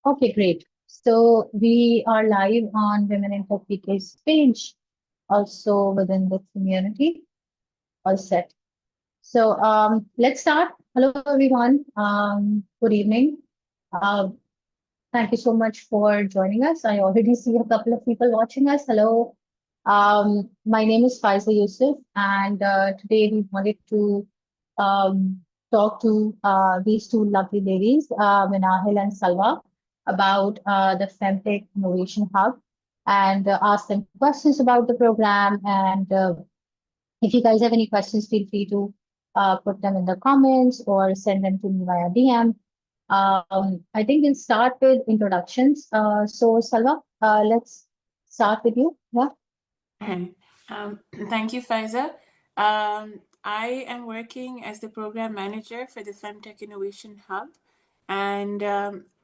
Okay, great. So we are live on Women in Tech PK's page, also within the community. All set. So let's start. Hello, everyone. Good evening. Uh, Thank you so much for joining us. I already see a couple of people watching us. Hello. My name is Faiza Yousuf, and today we wanted to um, talk to these two lovely ladies, Minahil and Salwa, about the Femtech Innovation Hub and ask them questions about the program. And if you guys have any questions, feel free to put them in the comments or send them to me via DM. I think we'll start with introductions. So, Salwa, let's start with you. Yeah. Okay. Thank you, Faiza. I am working as the program manager for the Femtech Innovation Hub. And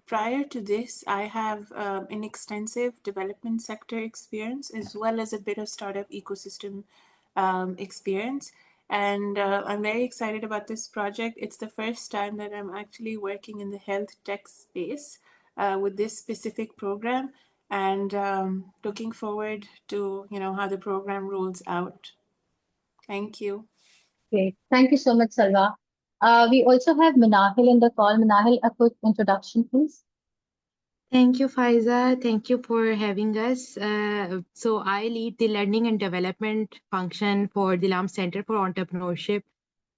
prior to this, I have an extensive development sector experience as well as a bit of startup ecosystem experience. And I'm very excited about this project. It's the first time that I'm actually working in the health tech space with this specific program, and looking forward to how the program rolls out. Thank you. Great. Thank you so much, Salwa. We also have Minahil in the call. Minahil, a quick introduction, please. Thank you, Faiza. Thank you for having us. So I lead the learning and development function for the LAM Center for Entrepreneurship.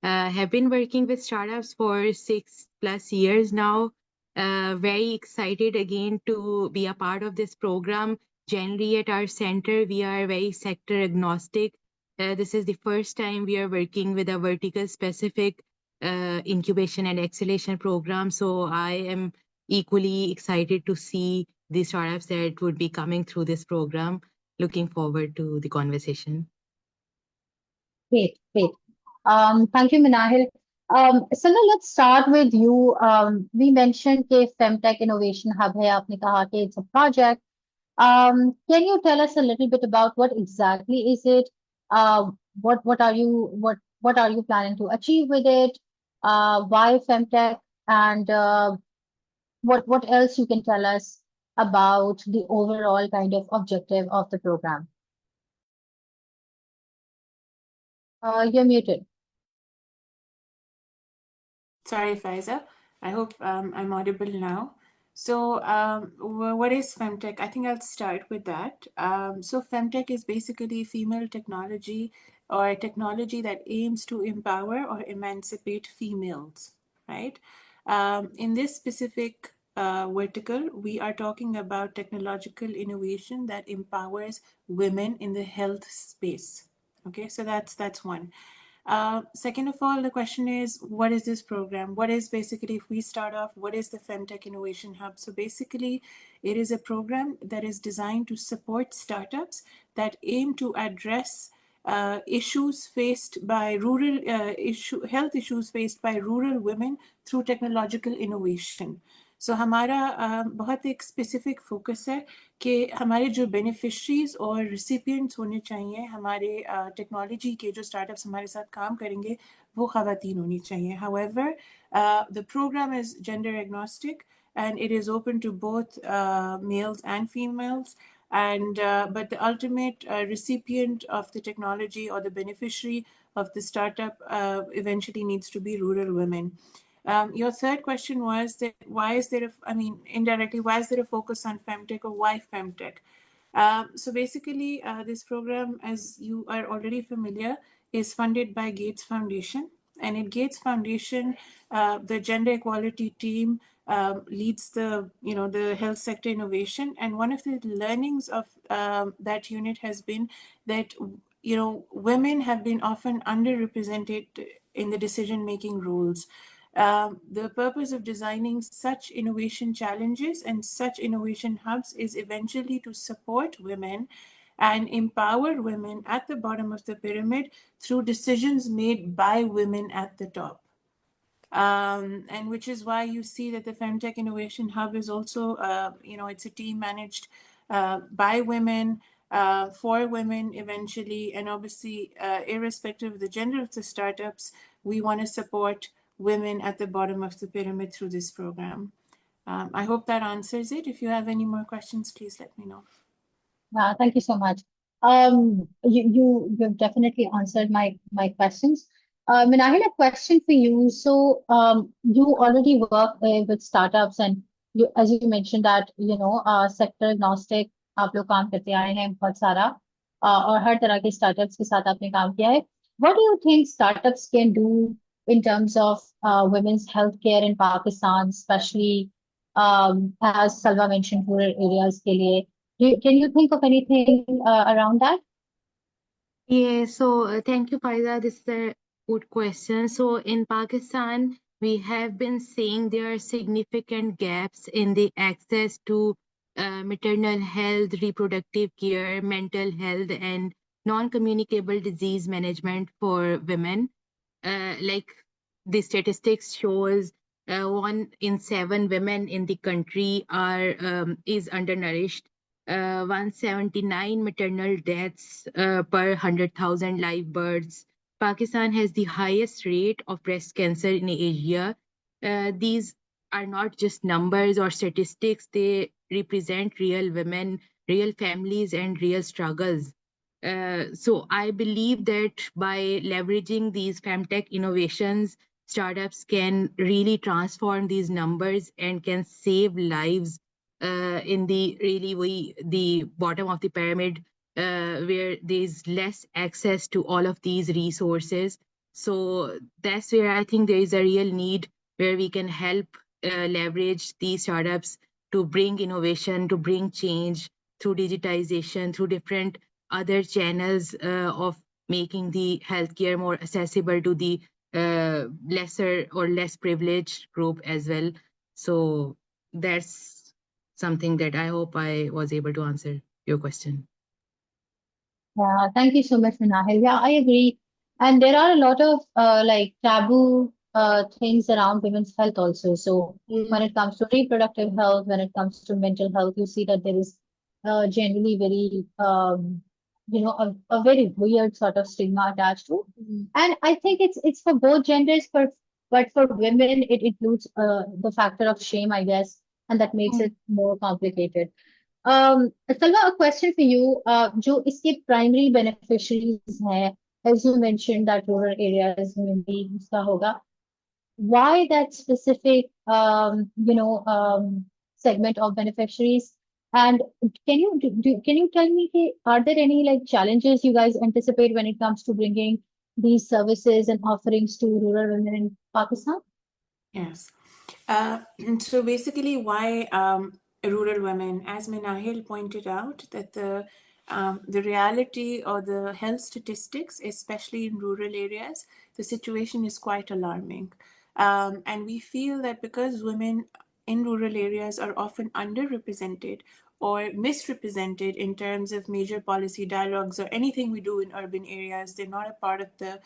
Have been working with startups for 6+ years now. Very excited again to be a part of this program. Generally, at our center, we are very sector agnostic. This is the first time we are working with a vertical specific incubation and acceleration program. So I am equally excited to see the startups that would be coming through this program. Looking forward to the conversation. Great, great. Thank you, Minahil. Salwa, let's start with you. We mentioned कि Femtech Innovation Hub है. आपने कहा कि it's a project. Can you tell us a little bit about what exactly is it? What are you planning to achieve with it? Why Femtech? And what else you can tell us about the overall kind of objective of the program? You're muted. Sorry, Faiza. I hope I'm audible now. So, what is Femtech? I think I'll start with that. So, Femtech is basically female technology or technology that aims to empower or emancipate females, right? In this specific vertical, we are talking about technological innovation that empowers women in the health space. Okay, so that's one. Second of all, the question is, what is this program? What is basically, if we start off, what is the Femtech Innovation Hub? So basically, it is a program that is designed to support startups that aim to address issues faced by health issues faced by rural women through technological innovation. So हमारा बहुत एक specific focus है कि हमारे जो beneficiaries और रिसिपिएंट्स होने चाहिए हमारे टेक्नोलॉजी के जो स्टार्टअप्स हमारे साथ काम करेंगे वो ख़वातीन होनी चाहिए. However, the program is gender agnostic and it is open to both males and females. And but the ultimate recipient of the technology or the beneficiary of the startup eventually needs to be rural women. Your third question was that why is there indirectly, why is there a focus on Femtech or why Femtech? So basically, this program, as you are already familiar, is funded by Gates Foundation. And in Gates Foundation, the gender equality team leads the health sector innovation. And one of the learnings of that unit has been that women have been often underrepresented in the decision-making roles. The purpose of designing such innovation challenges and such innovation hubs is eventually to support women and empower women at the bottom of the pyramid through decisions made by women at the top. And which is why you see that the Femtech Innovation Hub is also, it's a team managed by women, for women eventually, and obviously, irrespective of the gender of the startups, we want to support women at the bottom of the pyramid through this program. I hope that answers it. If you have any more questions, please let me know. Thank you so much. You've definitely answered my questions. Minahil, a question for you. So, you already work with startups, and you, as you mentioned that sector agnostic आप लोग काम करते आए हैं बहुत सारा और हर तरह के startups के साथ आपने काम किया है. What do you think startups can do in terms of women's healthcare in Pakistan, especially as Salwa mentioned, rural areas के लिए? Can you think of anything around that? Yeah, so thank you, Faiza. This is a good question. So in Pakistan, we have been seeing there are significant gaps in the access to maternal health, reproductive care, mental health, and non-communicable disease management for women. Like the statistics shows, 1 in 7 women in the country are is undernourished. 179 maternal deaths per 100,000 live births. Pakistan has the highest rate of breast cancer in Asia. These are not just numbers or statistics, they represent real women, real families, and real struggles. So I believe that by leveraging these femtech innovations, startups can really transform these numbers and can save lives in the the bottom of the pyramid, where there's less access to all of these resources. So that's where I think there is a real need where we can help leverage these startups to bring innovation, to bring change through digitization, through different other channels of making the healthcare more accessible to the lesser or less privileged group as well. So that's something that I hope I was able to answer your question. Yeah, thank you so much, Minahil. Yeah, I agree. And there are a lot of like taboo things around women's health also. So when it comes to reproductive health, when it comes to mental health, you see that there is generally very a very weird sort of stigma attached to. And I think it's for both genders, but for women it includes the factor of shame, I guess, and that makes it more complicated. Salwa, a question for you. जो इसके primary beneficiaries हैं, as you mentioned that rural areas में भी इसका होगा. Why that specific segment of beneficiaries? And can you tell me, are there any like challenges you guys anticipate when it comes to bringing these services and offerings to rural women in Pakistan? Yes. So basically, why rural women? As Minahil pointed out, that the reality or the health statistics, especially in rural areas, the situation is quite alarming. And we feel that because women in rural areas are often underrepresented or misrepresented in terms of major policy dialogues or anything we do in urban areas, they're not a part of the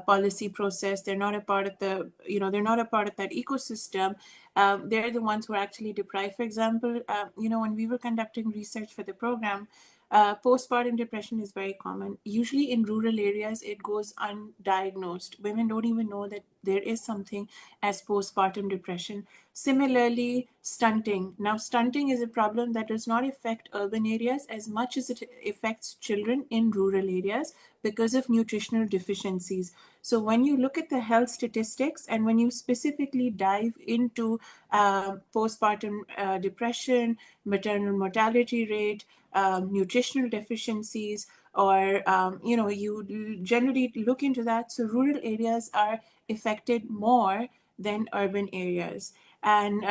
policy process. They're not a part of they're not a part of that ecosystem. They're the ones who are actually deprived. For example, when we were conducting research for the program, postpartum depression is very common. Usually in rural areas, it goes undiagnosed. Women don't even know that there is something as postpartum depression. Similarly, stunting. Now, stunting is a problem that does not affect urban areas as much as it affects children in rural areas because of nutritional deficiencies. So when you look at the health statistics and when you specifically dive into postpartum depression, maternal mortality rate, nutritional deficiencies, or you generally look into that. So rural areas are affected more than urban areas. And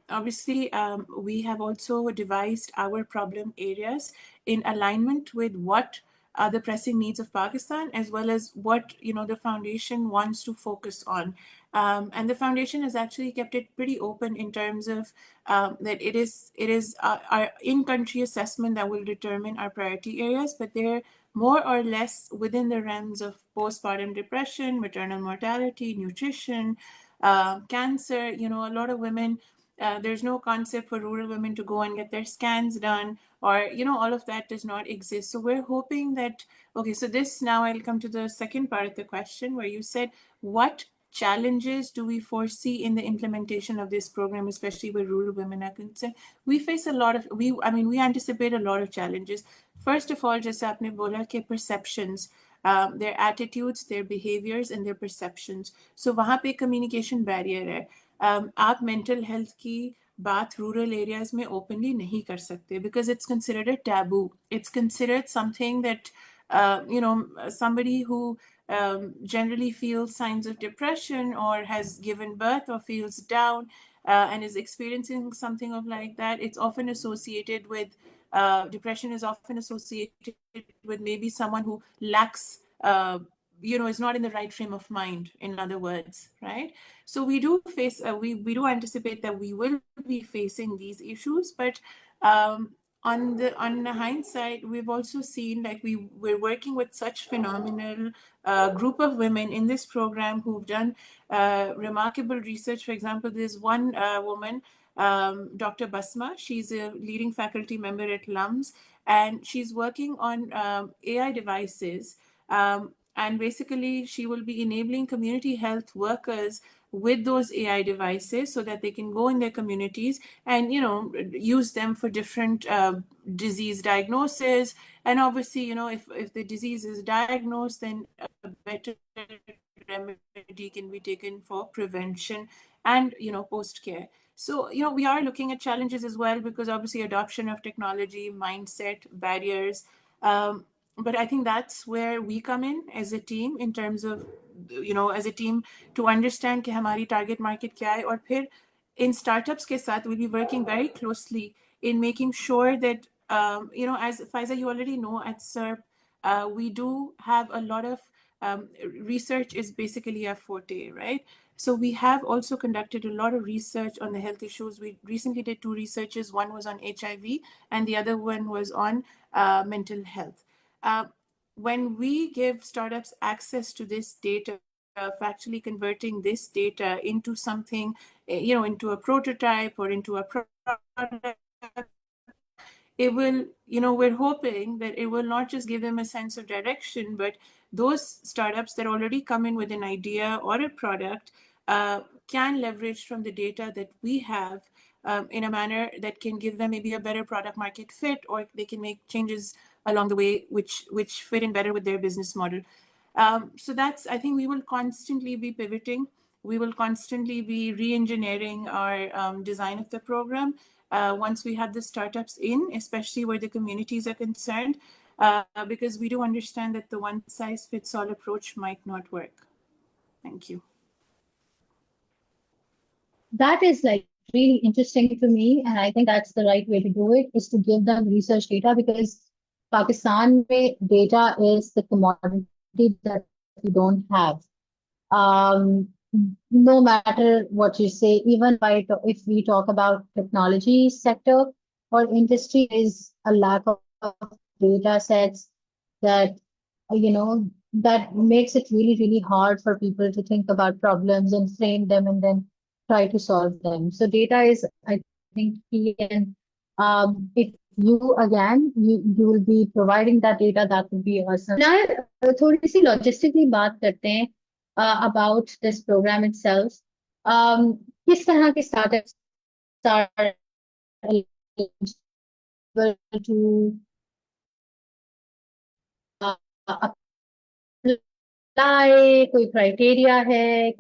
obviously, we have also devised our problem areas in alignment with what are the pressing needs of Pakistan, as well as what the foundation wants to focus on. And the foundation has actually kept it pretty open in terms of that it is our in-country assessment that will determine our priority areas, but they're more or less within the realms of postpartum depression, maternal mortality, nutrition, cancer. A lot of women, there's no concept for rural women to go and get their scans done, or all of that does not exist. So we're hoping that, okay, so this, now I'll come to the second part of the question where you said what challenges do we foresee in the implementation of this program, especially where rural women are concerned? We face a lot of, we anticipate a lot of challenges. First of all, just आपने बोला कि perceptions, their attitudes, their behaviors, and their perceptions. So वहाँ पे communication barrier है. आप mental health की बात rural areas में openly नहीं कर सकते because it's considered a taboo. It's considered something that, somebody who generally feels signs of depression or has given birth or feels down and is experiencing something of like that, it's often associated with depression is often associated with maybe someone who lacks is not in the right frame of mind, in other words, right? So we do face we do anticipate that we will be facing these issues, but on the hindsight, we've also seen like we're working with such phenomenal group of women in this program who've done remarkable research. For example, there's one woman, Dr. Basma. She's a leading faculty member at LUMS, and she's working on AI devices. And basically, she will be enabling community health workers with those AI devices so that they can go in their communities and use them for different disease diagnosis. And obviously, if the disease is diagnosed, then a better remedy can be taken for prevention and post care. So we are looking at challenges as well, because obviously adoption of technology, mindset, barriers. But I think that's where we come in as a team, in terms of as a team, to understand कि हमारी target market क्या है, और फिर in startups के साथ we'll be working very closely in making sure that as Faiza, you already know, at CERP we do have a lot of research is basically our forte, right? So we have also conducted a lot of research on the health issues. We recently did 2 researches. One was on HIV and the other one was on mental health. When we give startups access to this data, of actually converting this data into something, into a prototype or into a product, it will, we're hoping that it will not just give them a sense of direction, but those startups that already come in with an idea or a product can leverage from the data that we have in a manner that can give them maybe a better product market fit, or they can make changes along the way which fit in better with their business model. So that's, I think we will constantly be pivoting. We will constantly be re-engineering our design of the program once we have the startups in, especially where the communities are concerned, because we do understand that the one-size-fits-all approach might not work. Thank you. That is like really interesting to me, and I think that's the right way to do it, is to give them research data, because Pakistan mein data is the commodity that we don't have. Um, no matter what you say, even if we talk about technology sector or industry, is a lack of data sets that that makes it really, really hard for people to think about problems and frame them and then try to solve them. So data is, I think, key. And if you again, you will be providing that data, that would be awesome. Now, थोड़ी सी logistically बात करते हैं about this program itself. किस तरह के startups are eligible to apply, कोई criteria है,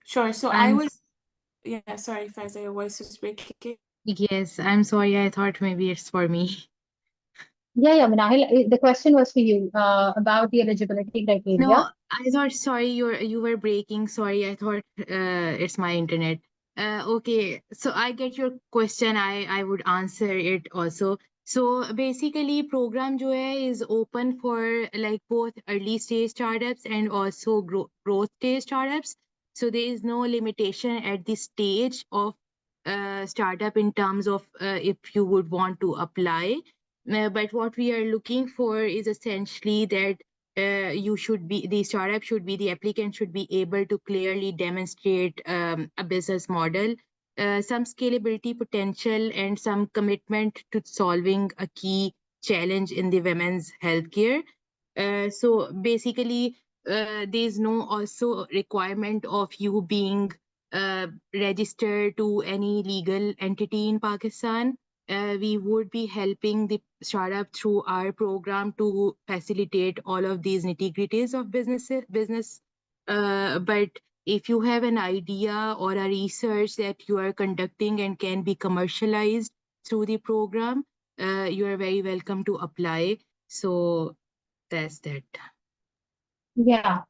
Sure. So I will, yeah, sorry, Faiza, your voice is breaking. Yes, I'm sorry. I thought maybe it's for me. Yeah, Minahil, the question was for you about the eligibility criteria. No, I thought, sorry, you were breaking. Sorry, I thought it's my internet. Okay, so I get your question. I would answer it also. So basically, program जो है is open for like both early stage startups and also growth stage startups. So there is no limitation at the stage of startup in terms of if you would want to apply. But what we are looking for is essentially that the startup should be, the applicant should be able to clearly demonstrate a business model, some scalability potential, and some commitment to solving a key challenge in the women's healthcare. So basically, there's no also requirement of you being registered to any legal entity in Pakistan. We would be helping the startup through our program to facilitate all of these nitty-gritties of business. But if you have an idea or a research that you are conducting and can be commercialized through the program, you are very welcome to apply. So that's that. Yeah.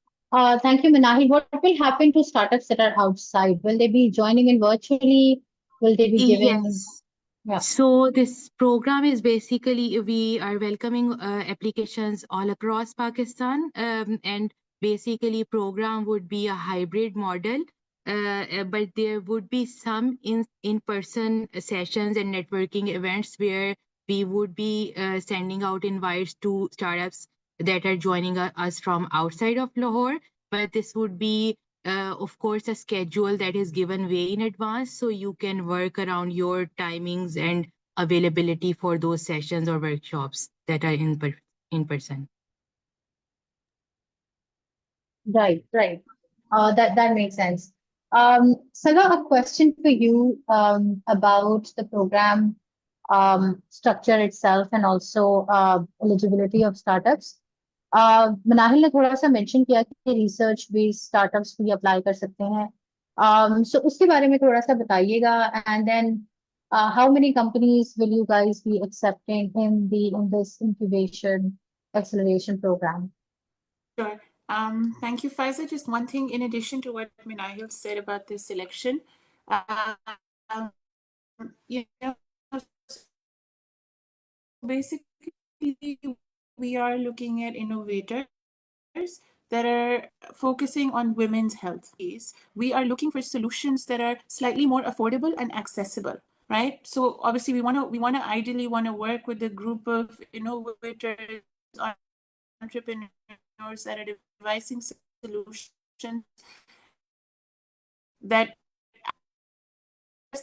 Thank you, Minahil. What will happen to startups that are outside? Will they be joining in virtually? Will they be giving? Yes. Yeah. So this program is basically we are welcoming applications all across Pakistan, and basically program would be a hybrid model, but there would be some in-person sessions and networking events where we would be sending out invites to startups that are joining us from outside of Lahore. But this would be of course, a schedule that is given way in advance so you can work around your timings and availability for those sessions or workshops that are in person. Right, right. That makes sense. Salwa, a question for you about the program structure itself and also eligibility of startups. Manahil ने थोड़ा सा mention किया कि research based startups भी apply कर सकते हैं सो उसके बारे में थोड़ा सा बताइएगा and then how many companies will you guys be accepting in this incubation acceleration program? Sure. Thank you, Faiza. Just one thing in addition to what Minahil said about this selection. Um, you know, basically, we are looking at innovators that are focusing on women's health. We are looking for solutions that are slightly more affordable and accessible, right? So obviously, we want to ideally want to work with a group of innovators, entrepreneurs that are devising solutions that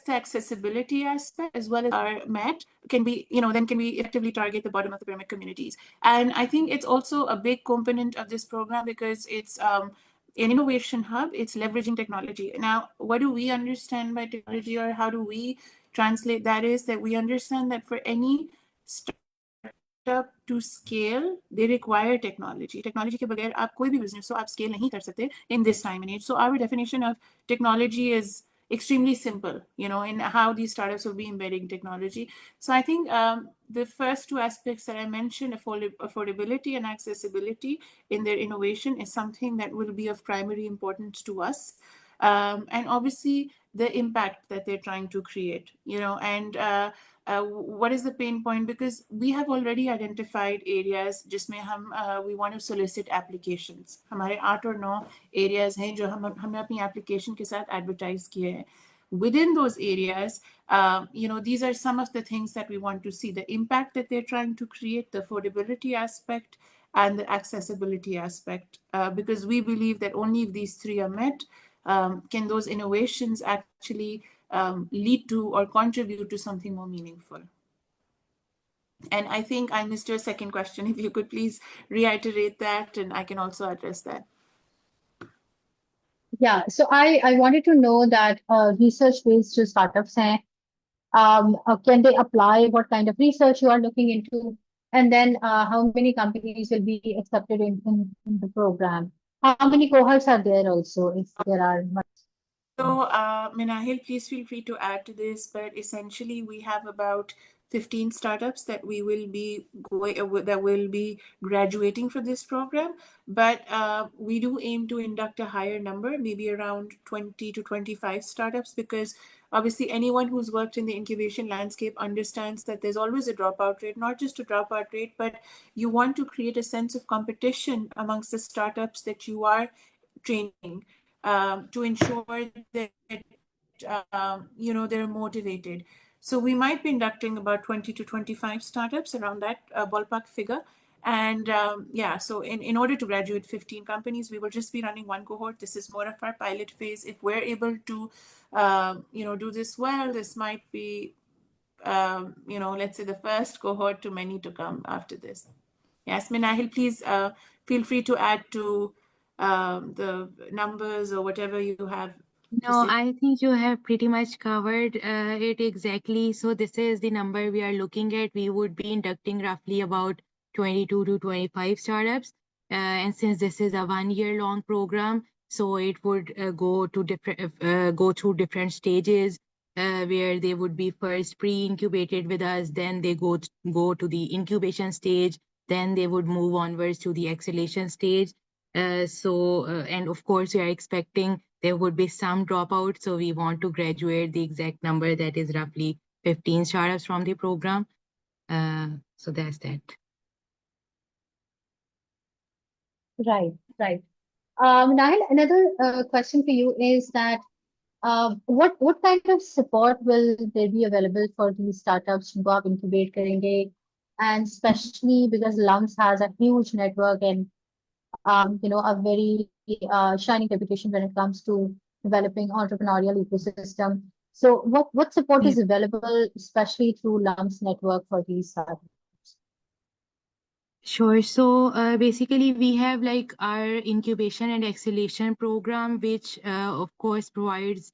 the accessibility aspect as well as are met can be then can we effectively target the bottom of the pyramid communities. And I think it's also a big component of this program because it's an innovation hub. It's leveraging technology. Now, what do we understand by technology, or how do we translate that, is that we understand that for any startup to scale, they require technology. Technology के बगैर आप कोई भी business हो आप scale नहीं कर सकते in this time and age. So our definition of technology is extremely simple, in how these startups will be embedding technology. So I think the first two aspects that I mentioned, affordability and accessibility in their innovation, is something that will be of primary importance to us. And obviously the impact that they're trying to create, and what is the pain point, because we have already identified areas जिसमें हम we want to solicit applications. हमारे 8 or 9 areas हैं जो हमने अपनी application के साथ advertise किए हैं. Within those areas, these are some of the things that we want to see: the impact that they're trying to create, the affordability aspect, and the accessibility aspect, because we believe that only if these three are met, can those innovations actually lead to or contribute to something more meaningful. And I think I missed your second question. If you could please reiterate that, and I can also address that. Yeah, so I wanted to know that research-based जो startups हैं, can they apply? What kind of research you are looking into? And then how many companies will be accepted in the program? How many cohorts are there also, if there are? So, Minahil, please feel free to add to this, but essentially we have about 15 startups that we will be that will be graduating for this program, but we do aim to induct a higher number, maybe around 20 to 25 startups, because obviously anyone who's worked in the incubation landscape understands that there's always a dropout rate, not just a dropout rate, but you want to create a sense of competition amongst the startups that you are training, to ensure that they're motivated. So we might be inducting about 20 to 25 startups, around that ballpark figure. And so in order to graduate 15 companies, we will just be running one cohort. This is more of our pilot phase. If we're able to do this well, this might be let's say the first cohort to many to come after this. Yes, Minahil, please feel free to add to the numbers or whatever you have to No, say. I think you have pretty much covered it exactly. So this is the number we are looking at. We would be inducting roughly about 22 to 25 startups. And since this is a 1 year long program, so it would go through different stages where they would be first pre-incubated with us, then they go to the incubation stage, then they would move onwards to the acceleration stage. And of course, we are expecting there would be some dropouts. So we want to graduate the exact number that is roughly 15 startups from the program. So that's that. Right, right. Nahil, another question for you is that what kind of support will there be available for these startups जिनको आप incubate करेंगे, and especially because Lumps has a huge network and a very shining reputation when it comes to developing entrepreneurial ecosystem. So what support Yeah. is available, especially through Lumps network for these startups? Sure. So basically, we have like our incubation and acceleration program, which of course provides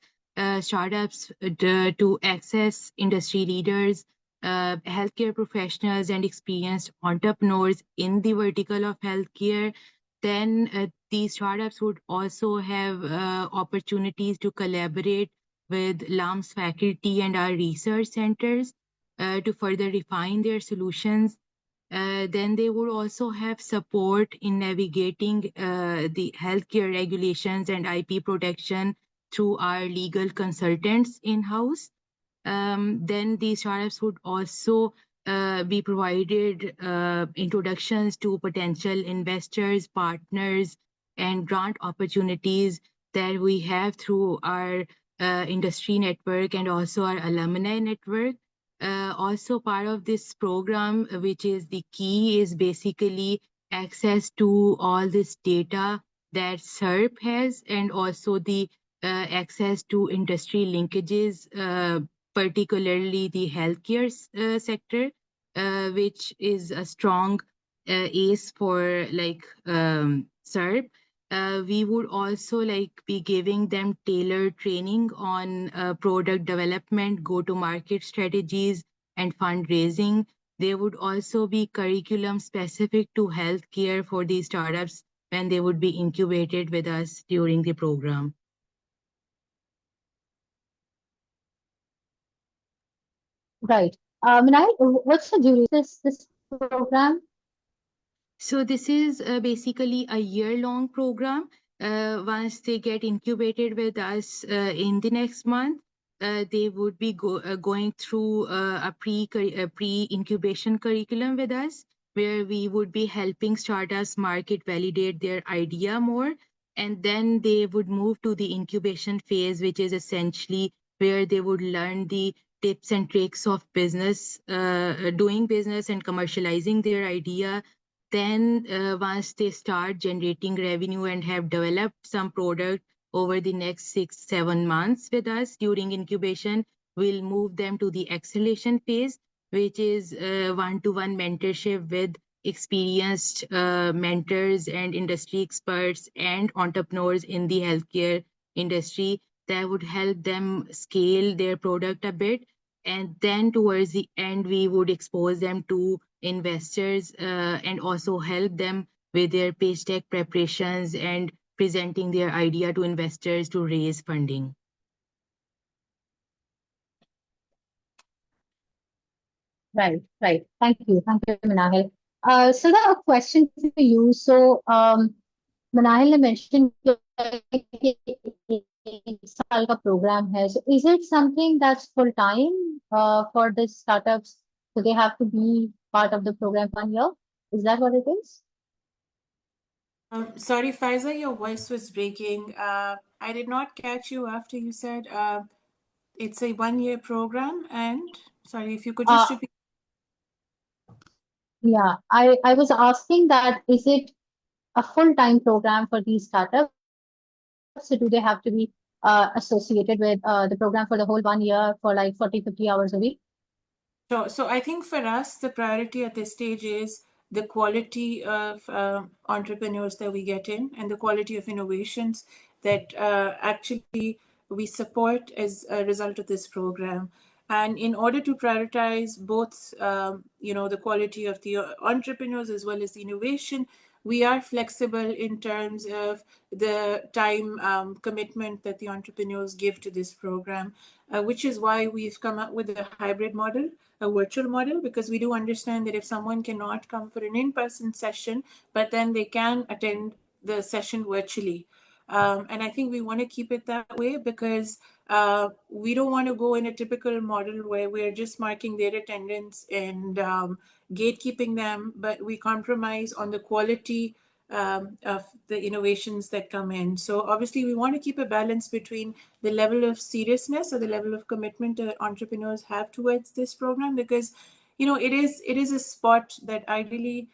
startups to access industry leaders, healthcare professionals, and experienced entrepreneurs in the vertical of healthcare. Then these startups would also have opportunities to collaborate with LAMS faculty and our research centers to further refine their solutions. Then they would also have support in navigating the healthcare regulations and IP protection through our legal consultants in-house. Then these startups would also be provided introductions to potential investors, partners, and grant opportunities that we have through our industry network and also our alumni network. Also, part of this program, which is the key, is basically access to all this data that CERP has and also the access to industry linkages, particularly the healthcare sector, which is a strong ace for like CERP. We would also like be giving them tailored training on product development, go-to-market strategies, and fundraising. There would also be curriculum specific to healthcare for these startups when they would be incubated with us during the program. Right. Minai, what's the duration of this program? So this is basically a year-long program. Once they get incubated with us in the next month, they would be going through a pre-incubation curriculum with us, where we would be helping startups market validate their idea more, and then they would move to the incubation phase, which is essentially where they would learn the tips and tricks of business, doing business and commercializing their idea. Then, once they start generating revenue and have developed some product over the next 6-7 months with us during incubation, we'll move them to the acceleration phase, which is one-to-one mentorship with experienced mentors and industry experts and entrepreneurs in the healthcare industry that would help them scale their product a bit. And then towards the end, we would expose them to investors and also help them with their pitch deck preparations and presenting their idea to investors to raise funding. Right, right. Thank you, Minahil. So now a question for you. So, Minahil ने mentioned कि एक साल का program है. So, is it something that's full time for the startups? So they have to be part of the program 1 year. Is that what it is? Sorry, Faiza, your voice was breaking. I did not catch you after you said it's a 1 year program. And sorry, if you could just Uh, repeat. yeah, I was asking that is it a full-time program for these startups? So do they have to be associated with the program for the whole 1 year for like 40, 50 hours a week? So I think for us, the priority at this stage is the quality of entrepreneurs that we get in and the quality of innovations that actually we support as a result of this program. And in order to prioritize both, the quality of the entrepreneurs as well as the innovation, we are flexible in terms of the time commitment that the entrepreneurs give to this program, which is why we've come up with a hybrid model, a virtual model, because we do understand that if someone cannot come for an in-person session, but then they can attend the session virtually. And I think we want to keep it that way because we don't want to go in a typical model where we're just marking their attendance and gatekeeping them, but we compromise on the quality of the innovations that come in. So obviously we want to keep a balance between the level of seriousness or the level of commitment that entrepreneurs have towards this program, because it is a spot that ideally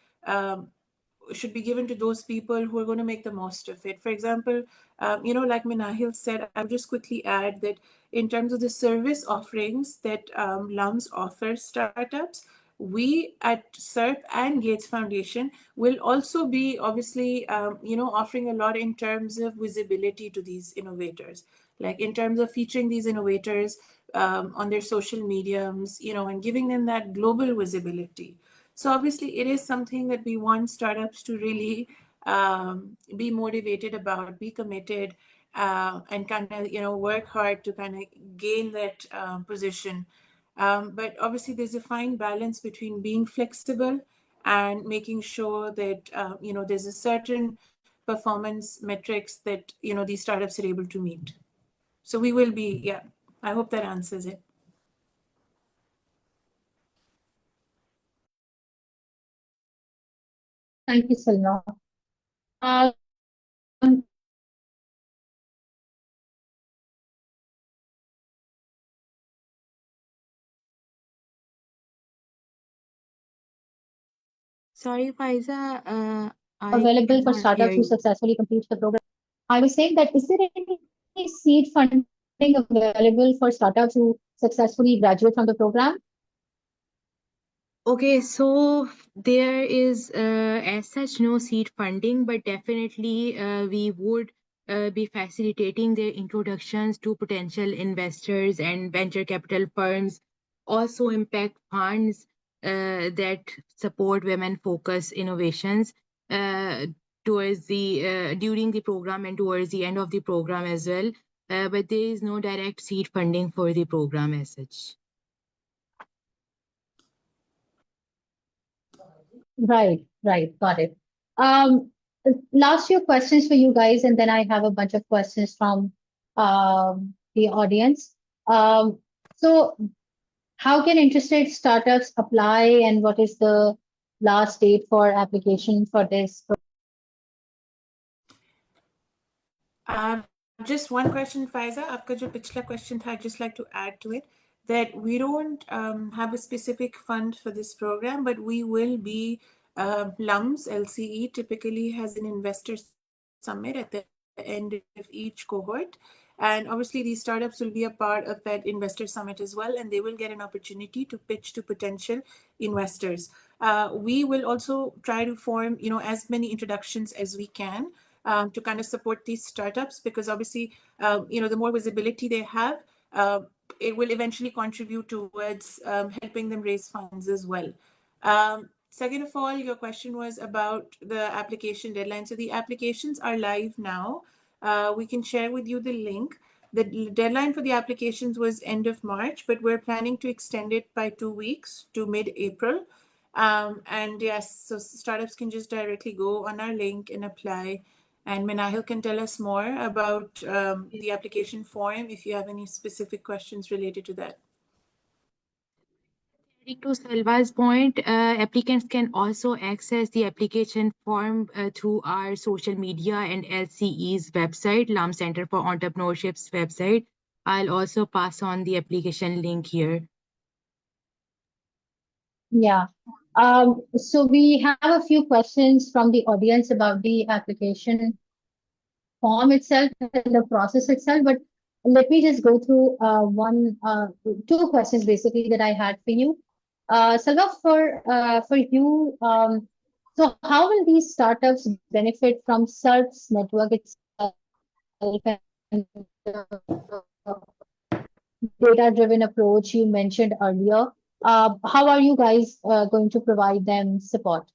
should be given to those people who are going to make the most of it. For example, like Minahil said, I'll just quickly add that in terms of the service offerings that LUMS offers startups, we at CERP and Gates Foundation will also be obviously, offering a lot in terms of visibility to these innovators, like in terms of featuring these innovators on their social mediums, and giving them that global visibility. So obviously, it is something that we want startups to really be motivated about, be committed, and kind of work hard to kind of gain that position. But obviously, there's a fine balance between being flexible and making sure that there's a certain performance metrics that these startups are able to meet. So we will be, yeah. I hope that answers it. Thank you, Salwa. Um, Sorry, Faiza, I Available could for not hear startups who you. successfully complete the program. I was saying that is there any seed funding available for startups who successfully graduate from the program? Okay, so there is as such no seed funding, but definitely we would be facilitating their introductions to potential investors and venture capital firms, also impact funds that support women focus innovations towards the during the program and towards the end of the program as well. But there is no direct seed funding for the program as such. Right, got it. Um, Last few questions for you guys, and then I have a bunch of questions from the audience. So how can interested startups apply, and what is the last date for application for this? Just one question, Faiza. आपका जो पिछला question था, I'd just like to add to it that we don't have a specific fund for this program, but we will be LUMS LCE typically has an investor summit at the end of each cohort. And obviously, these startups will be a part of that investor summit as well, and they will get an opportunity to pitch to potential investors. We will also try to form, as many introductions as we can to kind of support these startups, because obviously, the more visibility they have, it will eventually contribute towards helping them raise funds as well. Second of all, your question was about the application deadline. So the applications are live now. We can share with you the link. The deadline for the applications was end of March, but we're planning to extend it by 2 weeks to mid-April. And yes, so startups can just directly go on our link and apply. And Minahil can tell us more about the application form if you have any specific questions related to that. To Salwa's point, applicants can also access the application form through our social media and LCE's website, LAM Center for Entrepreneurship's website. I'll also pass on the application link here. Yeah. So we have a few questions from the audience about the application form itself and the process itself, but let me just go through two questions basically that I had for you. Salwa, for you, So how will these startups benefit from CERP's network itself and data-driven approach you mentioned earlier? How are you guys going to provide them support?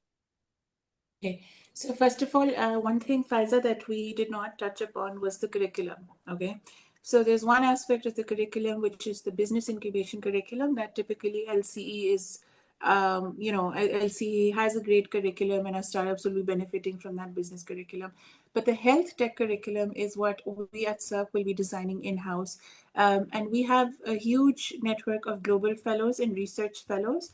Okay, so first of all, one thing, Faiza, that we did not touch upon was the curriculum. Okay, so there's one aspect of the curriculum which is the business incubation curriculum that typically LCE is, LCE has a great curriculum and our startups will be benefiting from that business curriculum. But the health tech curriculum is what we at CERP will be designing in-house. And we have a huge network of global fellows and research fellows.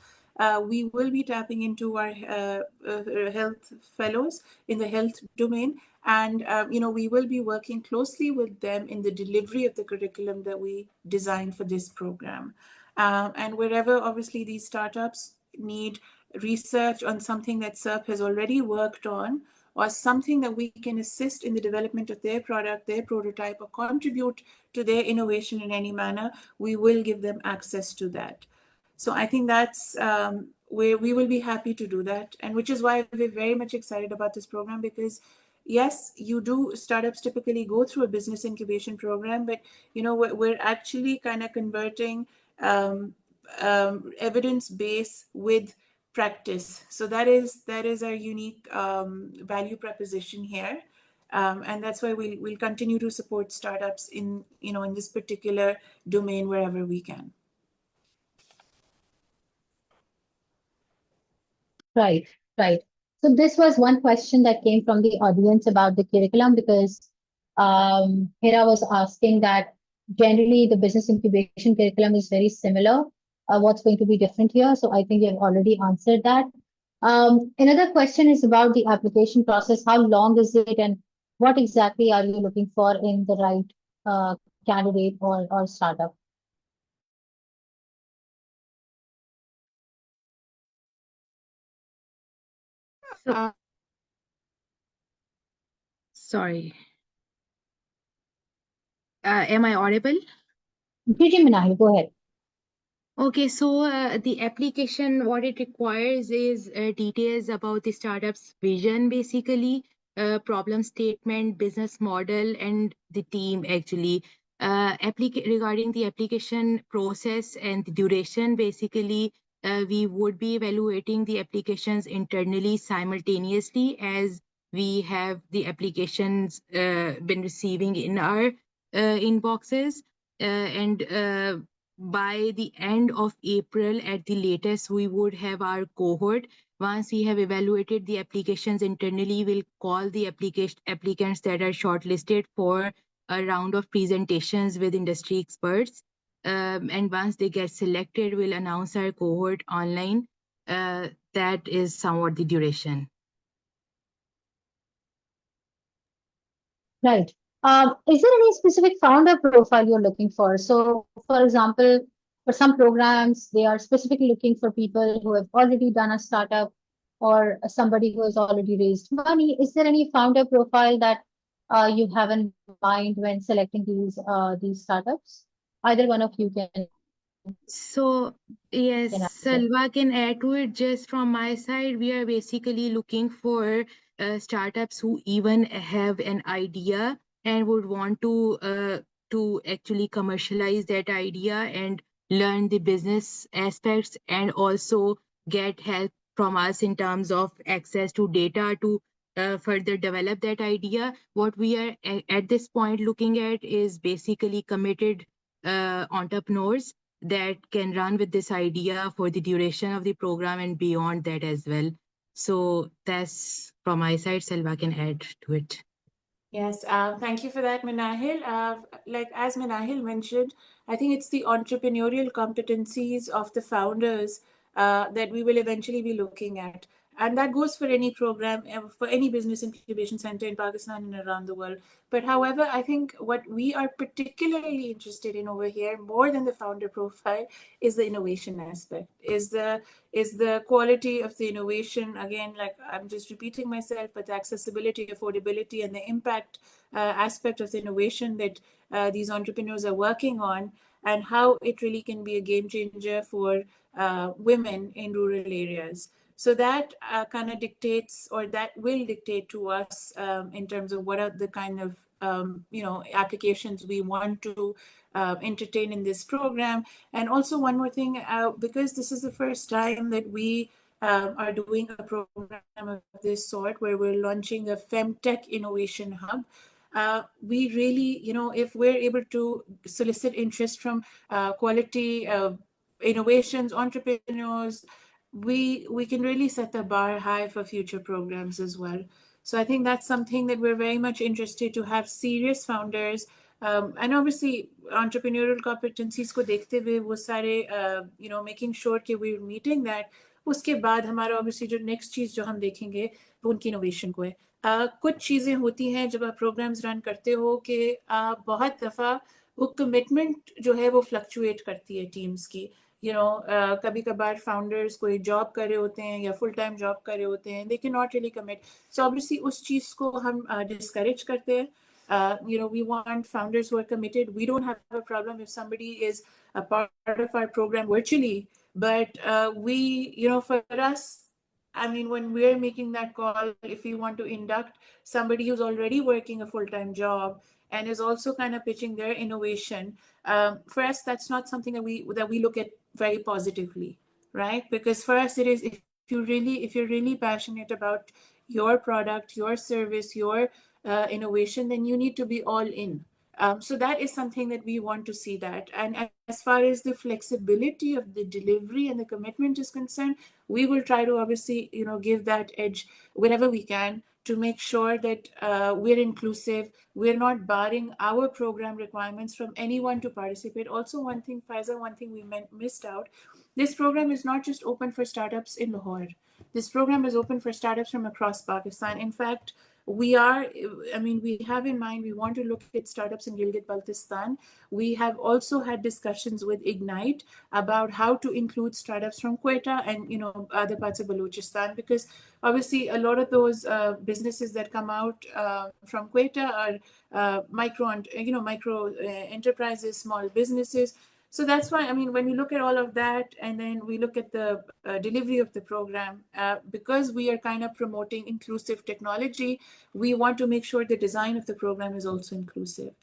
We will be tapping into our health fellows in the health domain, and we will be working closely with them in the delivery of the curriculum that we designed for this program. And wherever obviously these startups need research on something that CERP has already worked on, or something that we can assist in the development of their product, their prototype, or contribute to their innovation in any manner, we will give them access to that. So I think that's where we will be happy to do that, and which is why we're very much excited about this program, because yes, you do, startups typically go through a business incubation program, but we're actually kind of converting evidence base with practice. So that is our unique value proposition here. And that's why we'll continue to support startups in this particular domain wherever we can. Right, right. So this was one question that came from the audience about the curriculum because Hira was asking that generally the business incubation curriculum is very similar. What's going to be different here? So I think you have already answered that. Another question is about the application process. How long is it, and what exactly are you looking for in the right candidate or startup? So, Uh, sorry. Am I audible? Gigi Minahil, go ahead. Okay, so the application, what it requires is details about the startup's vision, basically, problem statement, business model, and the team actually. Regarding the application process and the duration, basically, we would be evaluating the applications internally simultaneously as we have the applications been receiving in our inboxes. And by the end of April at the latest, we would have our cohort. Once we have evaluated the applications internally, we'll call the applicants that are shortlisted for a round of presentations with industry experts. And once they get selected, we'll announce our cohort online. That is somewhat the duration. Right. Is there any specific founder profile you're looking for? So, for example, for some programs, they are specifically looking for people who have already done a startup or somebody who has already raised money. Is there any founder profile that you have in mind when selecting these startups? Either one of you can So, yes, answer. Salwa can add to it. Just from my side, we are basically looking for startups who even have an idea and would want to actually commercialize that idea and learn the business aspects and also get help from us in terms of access to data to further develop that idea. What we are at this point looking at is basically committed entrepreneurs that can run with this idea for the duration of the program and beyond that as well. So that's from my side. Selva can add to it. Yes, thank you for that, Minahil. Like as Minahil mentioned, I think it's the entrepreneurial competencies of the founders that we will eventually be looking at. And that goes for any program, for any business incubation center in Pakistan and around the world. But however, I think what we are particularly interested in over here, more than the founder profile, is the innovation aspect, is the quality of the innovation. Again, like I'm just repeating myself, but the accessibility, affordability, and the impact aspect of the innovation that these entrepreneurs are working on, and how it really can be a game changer for women in rural areas. So that kind of dictates, or that will dictate to us in terms of what are the kind of applications we want to entertain in this program. And also one more thing, because this is the first time that we are doing a program of this sort, where we're launching a Femtech Innovation Hub. We really, if we're able to solicit interest from quality innovations, entrepreneurs, we can really set the bar high for future programs as well. So I think that's something that we're very much interested to have serious founders, and obviously entrepreneurial competencies को देखते हुए वो सारे making sure कि we're meeting that. उसके बाद हमारा obviously जो next चीज जो हम देखेंगे वो उनकी innovation को है. कुछ चीजें होती हैं जब आप programs run करते हो कि बहुत दफा वो commitment जो है वो fluctuate करती है teams की. कभी कभार founders कोई job कर रहे होते हैं या full time job कर रहे होते हैं, they cannot really commit. So obviously उस चीज को हम discourage करते हैं. We want founders who are committed. We don't have a problem if somebody is a part of our program virtually, but for us, I mean, when we're making that call, if we want to induct somebody who's already working a full-time job and is also kind of pitching their innovation, for us, that's not something that we look at very positively, right? Because for us, it is if you're really passionate about your product, your service, your innovation, then you need to be all in. So that is something that we want to see that. And as far as the flexibility of the delivery and the commitment is concerned, we will try to obviously, give that edge wherever we can to make sure that we're inclusive. We're not barring our program requirements from anyone to participate. Also, one thing, Faiza, one thing we missed out, this program is not just open for startups in Lahore. This program is open for startups from across Pakistan. In fact, we have in mind, we want to look at startups in Gilgit-Baltistan. We have also had discussions with Ignite about how to include startups from Quetta and, other parts of Balochistan, because obviously a lot of those businesses that come out from Quetta are micro enterprises, small businesses. So that's why, when we look at all of that and then we look at the delivery of the program, because we are kind of promoting inclusive technology, we want to make sure the design of the program is also inclusive.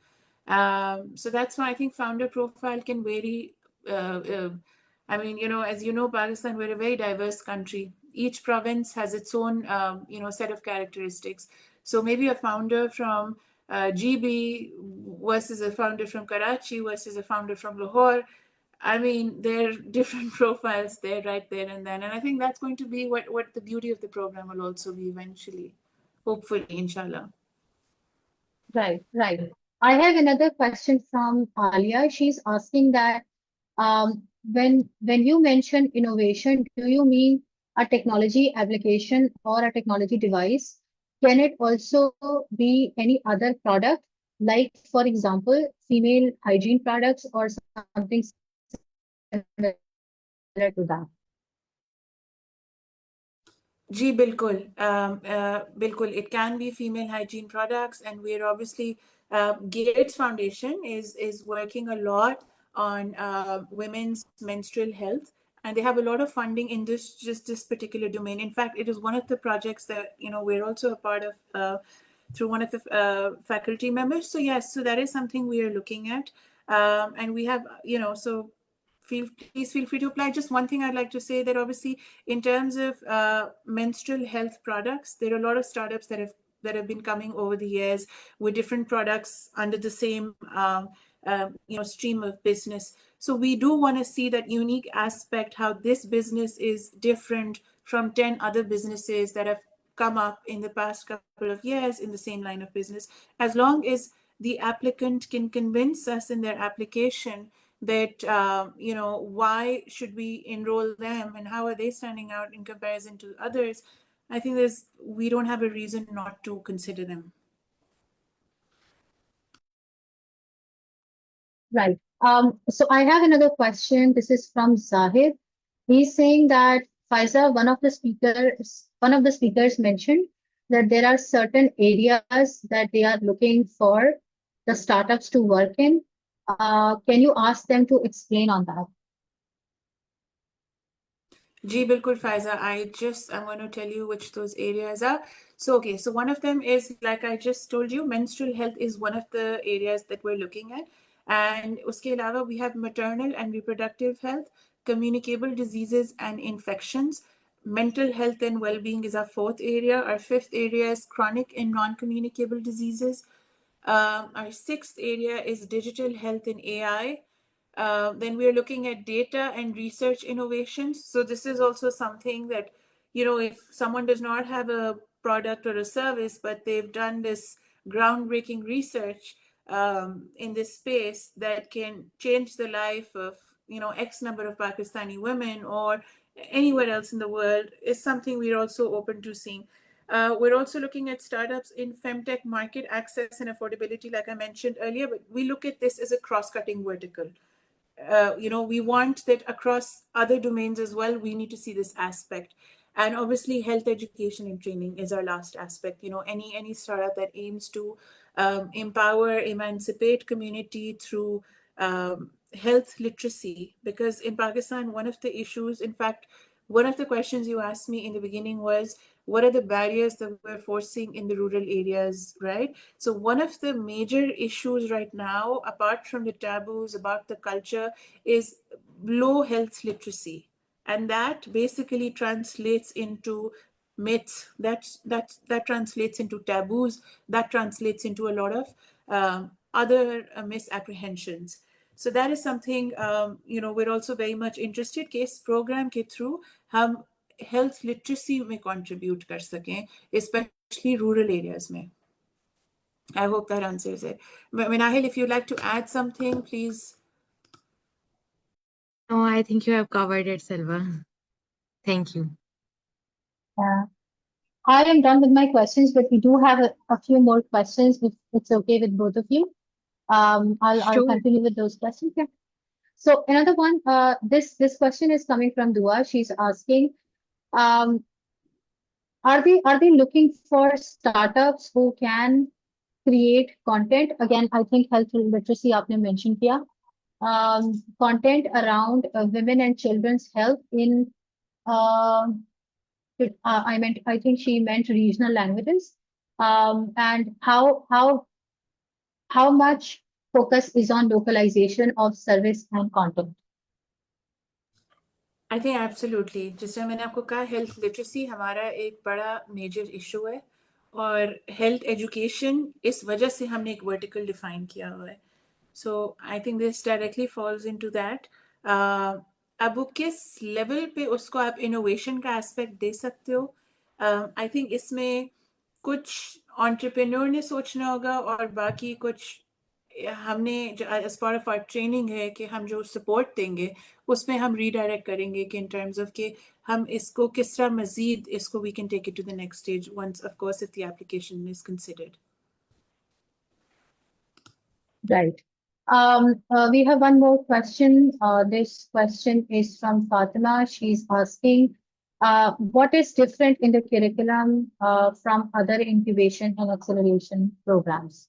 So that's why I think founder profile can vary. As you know, Pakistan, we're a very diverse country. Each province has its own, set of characteristics. So maybe a founder from GB versus a founder from Karachi versus a founder from Lahore. There are different profiles there, right there and then. And I think that's going to be what the beauty of the program will also be eventually. Hopefully, inshallah. Right, right. I have another question from Alia. She's asking that when you mention innovation, do you mean a technology application or a technology device? Can it also be any other product, like, for example, female hygiene products or something similar to that? जी बिल्कुल बिल्कुल it can be female hygiene products, and we're obviously Gates Foundation is working a lot on women's menstrual health, and they have a lot of funding in this particular domain. In fact, it is one of the projects that we're also a part of through one of the faculty members. So yes, so that is something we are looking at, and we have so please feel free to apply. Just one thing I'd like to say, that obviously in terms of menstrual health products, there are a lot of startups that have been coming over the years with different products under the same stream of business. So we do want to see that unique aspect, how this business is different from 10 other businesses that have come up in the past couple of years in the same line of business. As long as the applicant can convince us in their application that why should we enroll them and how are they standing out in comparison to others, I think we don't have a reason not to consider them. Right. So I have another question. This is from Zahid. He's saying that Faiza, one of the speakers mentioned that there are certain areas that they are looking for the startups to work in. Can you ask them to explain on that? Ji, bilkul, Faiza. I'm going to tell you which those areas are. So, okay, so one of them is, like I just told you, menstrual health is one of the areas that we're looking at. And uske alawa, we have maternal and reproductive health, communicable diseases and infections. Mental health and well-being is our fourth area. Our fifth area is chronic and non-communicable diseases. Our sixth area is digital health and AI. Then we are looking at data and research innovations. So this is also something that, if someone does not have a product or a service, but they've done this groundbreaking research in this space that can change the life of, X number of Pakistani women or anywhere else in the world, is something we're also open to seeing. We're also looking at startups in femtech market access and affordability, like I mentioned earlier, but we look at this as a cross-cutting vertical. We want that across other domains as well. We need to see this aspect. And obviously, health education and training is our last aspect. Any startup that aims to empower, emancipate community through health literacy. Because in Pakistan, one of the issues, in fact, one of the questions you asked me in the beginning was, what are the barriers that we're forcing in the rural areas, right? So one of the major issues right now, apart from the taboos about the culture, is low health literacy. And that basically translates into myths, that translates into taboos, that translates into a lot of other misapprehensions. So that is something, we're also very much interested कि इस program के through हम health literacy में contribute कर सकें, especially rural areas में. I hope that answers it. Minahil, if you'd like to add something, please. No, I think you have covered it, Salwa. Thank you. I am done with my questions, but we do have a few more questions if it's okay with both of you. I'll Sure. continue with those questions. Yeah. So another one, this question is coming from Dua. She's asking, um, are they looking for startups who can create content? Again, I think health literacy आपने mentioned किया. Content around women and children's health in uh, I think she meant regional languages. And how much focus is on localization of service and content? I think absolutely. जिस तरह मैंने आपको कहा, health literacy हमारा एक बड़ा major issue है, और health education इस वजह से हमने एक vertical define किया हुआ है. So I think this directly falls into that. अब वो किस level पे उसको आप innovation का aspect दे सकते हो? I think इसमें कुछ entrepreneur ने सोचना होगा, और बाकी कुछ हमने as part of our training है कि हम जो support देंगे उसमें हम redirect करेंगे कि in terms of कि हम इसको किस तरह मजीद इसको we can take it to the next stage once, of course, if the application is considered. Right. We have one more question. This question is from Fatima. She's asking, what is different in the curriculum from other incubation and acceleration programs?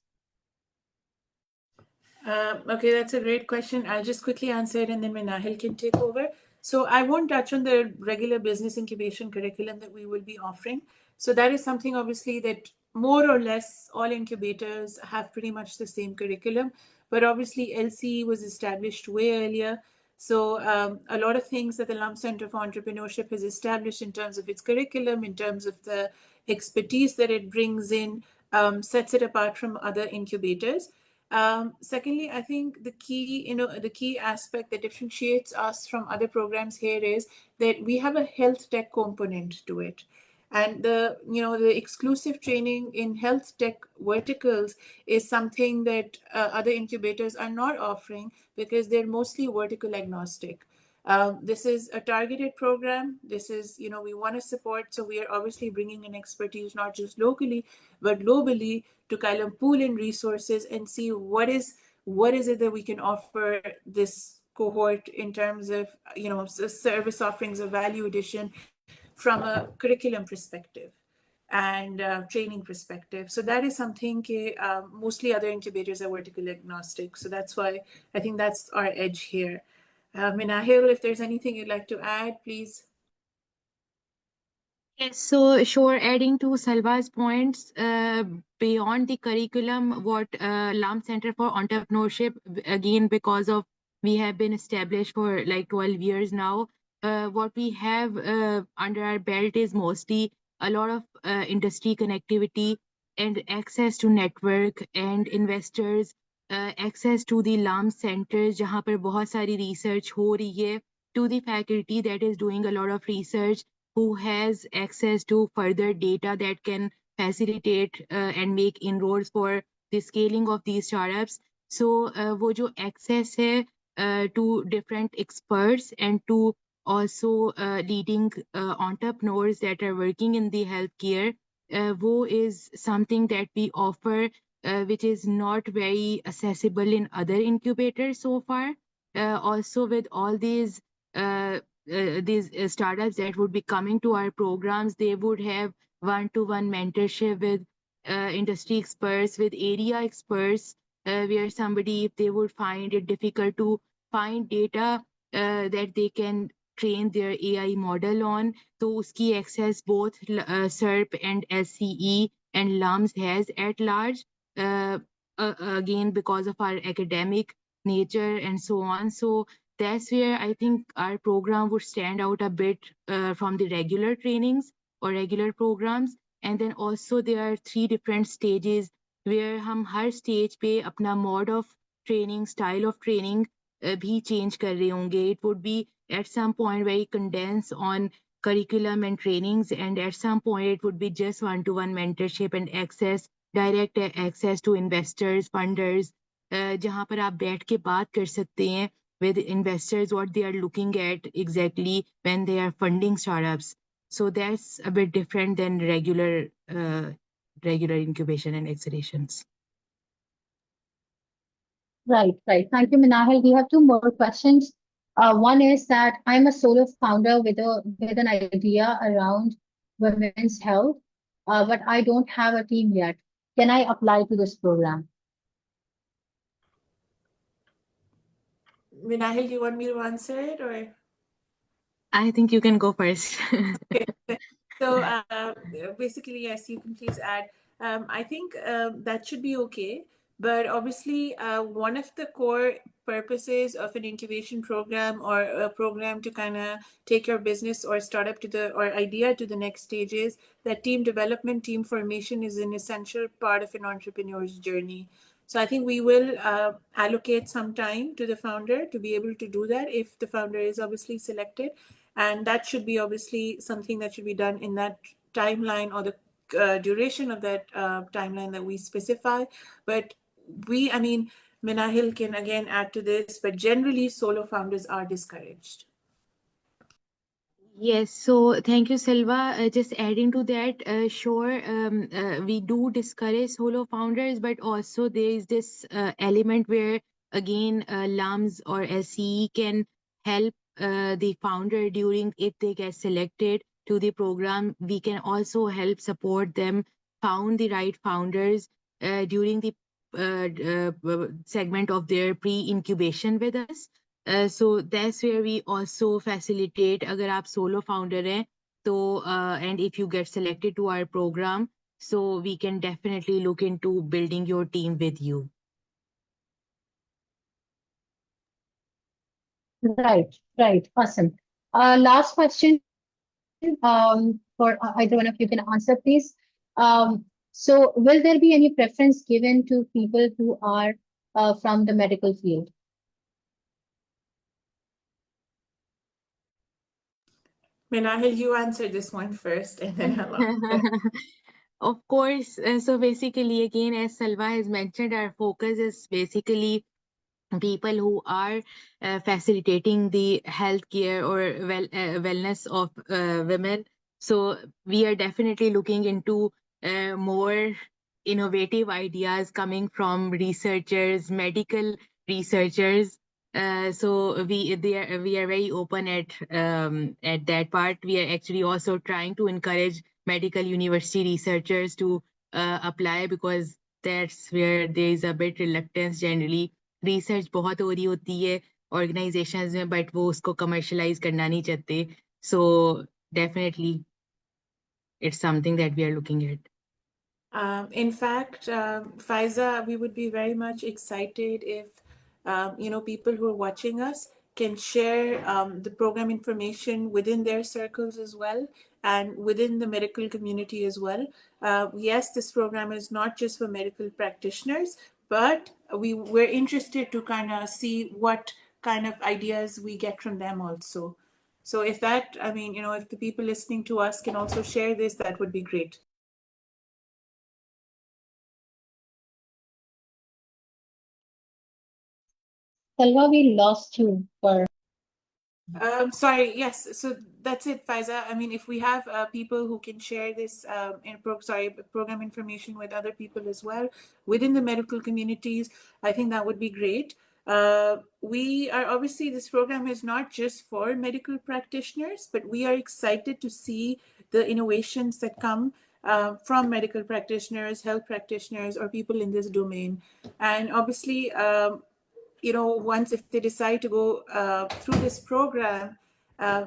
Okay, that's a great question. I'll just quickly answer it and then Minahil can take over. So I won't touch on the regular business incubation curriculum that we will be offering. So that is something obviously that more or less all incubators have pretty much the same curriculum, but obviously LC was established way earlier. So a lot of things that the Lump Center for Entrepreneurship has established in terms of its curriculum, in terms of the expertise that it brings in, sets it apart from other incubators. Secondly, I think the key aspect that differentiates us from other programs here is that we have a health tech component to it. And the exclusive training in health tech verticals is something that other incubators are not offering because they're mostly vertical agnostic. This is a targeted program. This is, we want to support. So we are obviously bringing in expertise, not just locally, but globally, to kind of pool in resources and see what is it that we can offer this cohort in terms of, service offerings of value addition from a curriculum perspective and training perspective. So that is something mostly other incubators are vertical agnostic. So that's why I think that's our edge here. Minahil, if there's anything you'd like to add, please. Yes, so sure, adding to Salwa's points, beyond the curriculum, what LAM Center for Entrepreneurship, again, because of we have been established for like 12 years now, what we have under our belt is mostly a lot of industry connectivity and access to network and investors, access to the LAM centers, जहाँ पर बहुत सारी research हो रही है, to the faculty that is doing a lot of research, who has access to further data that can facilitate and make inroads for the scaling of these startups. So, वो जो access है to different experts and to also leading entrepreneurs that are working in the healthcare, वो is something that we offer, which is not very accessible in other incubators so far. Also, with all these startups that would be coming to our programs, they would have one-to-one mentorship with industry experts, with area experts, where somebody, if they would find it difficult to find data that they can train their AI model on, so uski access both CERP and SCE and LUMS has at large, again, because of our academic nature and so on. So that's where I think our program would stand out a bit from the regular trainings or regular programs. And then also there are 3 different stages where हम हर stage पे अपना mode of training, style of training भी change कर रहे होंगे. It would be at some point very condensed on curriculum and trainings, and at some point it would be just one-to-one mentorship and access, direct access to investors, funders, जहाँ पर आप बैठ के बात कर सकते हैं with investors what they are looking at exactly when they are funding startups. So that's a bit different than regular incubation and accelerations. Right, right. Thank you, Minahil. We have two more questions. One is that I'm a solo founder with an idea around women's health, but I don't have a team yet. Can I apply to this program? Minahil, do you want me to answer it or? I think you can go first. Okay. So basically, yes, you can please add. I think that should be okay. But obviously, one of the core purposes of an incubation program or a program to kind of take your business or startup to the or idea to the next stage is that team development, team formation is an essential part of an entrepreneur's journey. So I think we will allocate some time to the founder to be able to do that if the founder is obviously selected. And that should be obviously something that should be done in that timeline or the duration of that timeline that we specify. But I mean, Minahil can again add to this, but generally solo founders are discouraged. Yes, so thank you, Salwa. Just adding to that, sure, we do discourage solo founders, but also there is this element where, again, LAMS or SE can help the founder during if they get selected to the program. We can also help support them found the right founders during the segment of their pre-incubation with us. So that's where we also facilitate अगर आप solo founder हैं तो and if you get selected to our program, so we can definitely look into building your team with you. Right, right. Awesome. Last question for either one of you can answer, please. So will there be any preference given to people who are from the medical field? Minahil, you answer this one first and then I'll answer. Of course. So basically, again, as Salwa has mentioned, our focus is basically people who are facilitating the healthcare or wellness of women. So we are definitely looking into more innovative ideas coming from researchers, medical researchers. So we are very open at that part. We are actually also trying to encourage medical university researchers to apply because that's where there is a bit reluctance generally. Research बहुत हो रही होती है organisations में but वो उसको commercialise करना नहीं चाहते so definitely it's something that we are looking at. In fact, Faiza, we would be very much excited if people who are watching us can share the program information within their circles as well and within the medical community as well. Yes, this program is not just for medical practitioners, but we're interested to kind of see what kind of ideas we get from them also. So if that, if the people listening to us can also share this, that would be great. Salwa, we lost you for. Sorry, yes. So that's it, Faiza. I mean, if we have people who can share this program information with other people as well within the medical communities, I think that would be great. We are obviously, this program is not just for medical practitioners, but we are excited to see the innovations that come from medical practitioners, health practitioners, or people in this domain. And obviously, once if they decide to go through this program,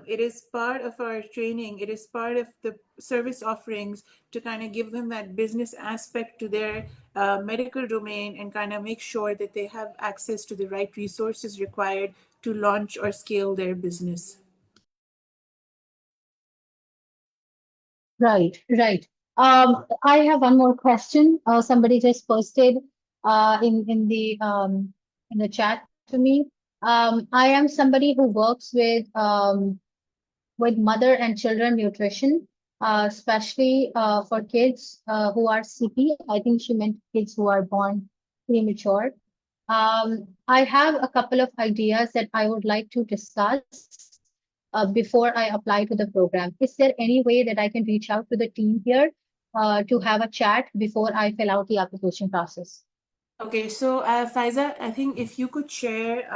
it is part of our training. It is part of the service offerings to kind of give them that business aspect to their medical domain and kind of make sure that they have access to the right resources required to launch or scale their business. Right, right. I have one more question. Somebody just posted in the chat to me. I am somebody who works with mother and children nutrition, especially for kids who are CP. I think she meant kids who are born premature. I have a couple of ideas that I would like to discuss before I apply to the program. Is there any way that I can reach out to the team here to have a chat before I fill out the application process? Okay, so Faiza, I think if you could share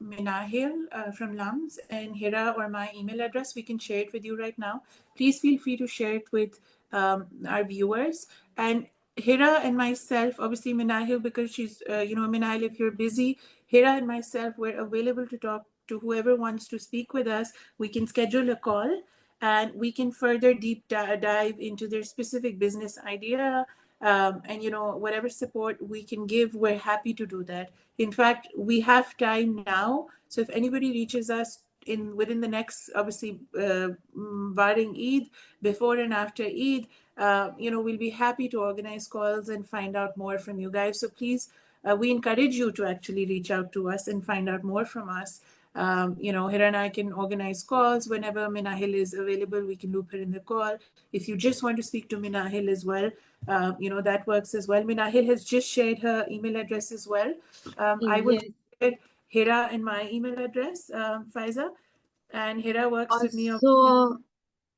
Minahil from LUMS and Hira or my email address, we can share it with you right now. Please feel free to share it with our viewers. And Hira and myself, obviously Minahil, because she's, Minahil, if you're busy, Hira and myself, we're available to talk to whoever wants to speak with us. We can schedule a call and we can further deep dive into their specific business idea, and whatever support we can give, we're happy to do that. In fact, we have time now, so if anybody reaches us in within the next, obviously, barring Eid, before and after Eid, we'll be happy to organize calls and find out more from you guys. So please, we encourage you to actually reach out to us and find out more from us. Hira and I can organize calls whenever Minahil is available. We can loop her in the call. If you just want to speak to Minahil as well, that works as well. Minahil has just shared her email address as well. I would Yes. share Hira and my email address, Faiza, and Hira works with me. Also,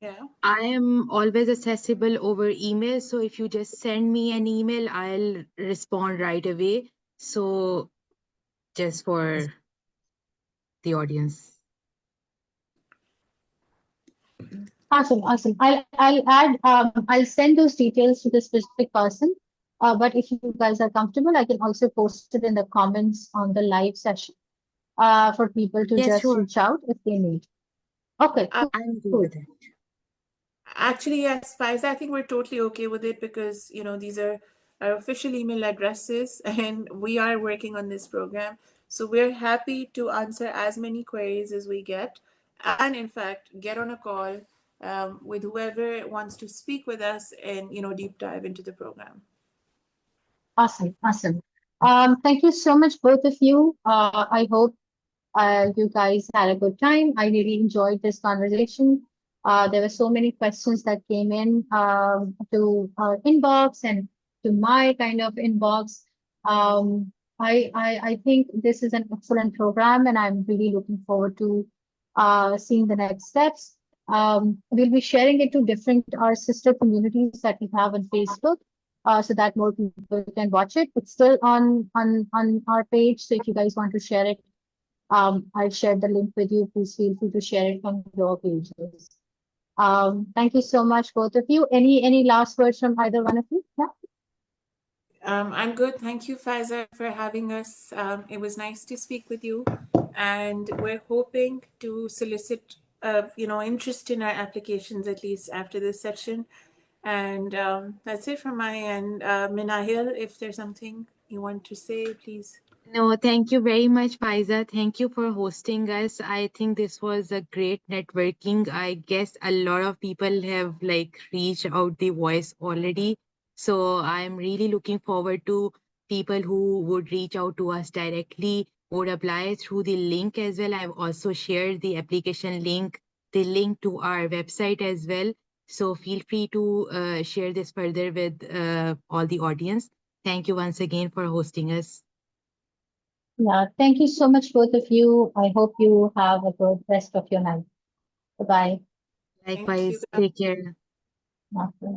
Yeah. I am always accessible over email. So if you just send me an email, I'll respond right away. So just for the audience. Awesome, awesome. I'll send those details to the specific person. But if you guys are comfortable, I can also post it in the comments on the live session for people to Yes, just sure. reach out if they need. Okay, Uh, I'm good cool. with it. Actually, yes, Faiza, I think we're totally okay with it because, these are our official email addresses and we are working on this program. So we're happy to answer as many queries as we get and, in fact, get on a call with whoever wants to speak with us and, deep dive into the program. Awesome, awesome. Thank you so much, both of you. I hope you guys had a good time. I really enjoyed this conversation. There were so many questions that came in to our inbox and to my kind of inbox. I think this is an excellent program, and I'm really looking forward to seeing the next steps. We'll be sharing it to different our sister communities that we have on Facebook, so that more people can watch it. It's still on our page, so if you guys want to share it, I'll share the link with you. Please feel free to share it on your pages. Thank you so much, both of you. Any last words from either one of you? Yeah. I'm good. Thank you, Faiza, for having us. It was nice to speak with you. And we're hoping to solicit interest in our applications, at least after this session. And that's it from my end. Minahil, if there's something you want to say, please. No, thank you very much, Faiza. Thank you for hosting us. I think this was a great networking. I guess a lot of people have like reached out the voice already. So I'm really looking forward to people who would reach out to us directly, would apply through the link as well. I've also shared the application link, the link to our website as well. So feel free to share this further with all the audience. Thank you once again for hosting us. Yeah, thank you so much, both of you. I hope you have a good rest of your night. Bye-bye. Thank you. Likewise, take care. Okay.